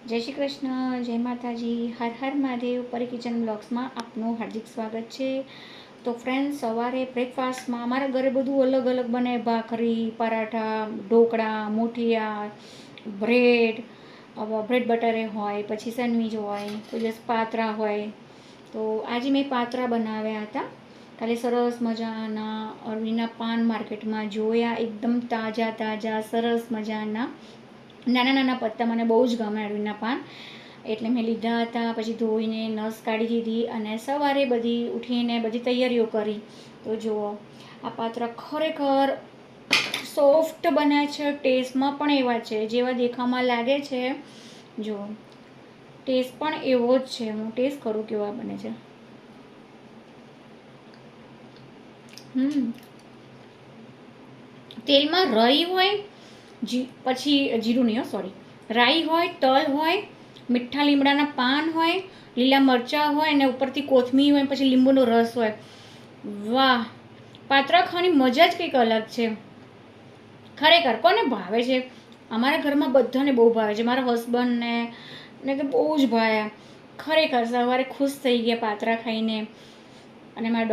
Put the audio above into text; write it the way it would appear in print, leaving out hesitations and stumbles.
જય શ્રી કૃષ્ણ, જય માતાજી, હર હર મહાદેવ. પરી કિચન બ્લોગ્સમાં આપનું હાર્દિક સ્વાગત છે. તો ફ્રેન્ડ, સવારે બ્રેકફાસ્ટમાં અમારા ઘરે બધું અલગ અલગ બને. ભાખરી, પરાઠા, ઢોકળા, મુઠિયા, બ્રેડ બટરે હોય, પછી સેન્ડવીચ હોય, કોઈ દિવસ પાત્રા હોય. તો આજે મેં પાત્રા બનાવ્યા હતા. કાલે સરસ મજાના અળવીના પાન માર્કેટમાં જોયા, એકદમ તાજા તાજા સરસ મજાના નાના નાના પત્તા. મને બહુ જ ગમે અળવીના પાન, એટલે મેં લીધા હતા. પછી ધોઈને નસ કાઢી દીધી અને સવારે બધી ઉઠીને બધી તૈયારીઓ કરી. તો જુઓ, આ પાત્રા ખરેખર સોફ્ટ બન્યા છે. ટેસ્ટમાં પણ એવા છે જેવા દેખાવમાં લાગે છે. જુઓ, ટેસ્ટ પણ એવો જ છે. હું ટેસ્ટ કરું કેવા બને છે. તેલમાં રાઈ હોય, પછી જીરું નહીં, સોરી, રાઈ હોય, તલ હોય, મીઠા લીમડાના પાન હોય, લીલા મરચાં હોય અને ઉપરથી કોથમીર હોય, પછી લીંબુનો રસ હોય. વાહ, પાત્રા ખાવાની મજા જ કંઈક અલગ છે. ખરેખર કોને ભાવે છે? અમારા ઘરમાં બધાને બહુ ભાવે છે. મારા હસબન્ડને ને કે બહુ જ ભાવે. ખરેખર સવારે ખુશ થઈ ગયા પાત્રા ખાઈને. અને મારા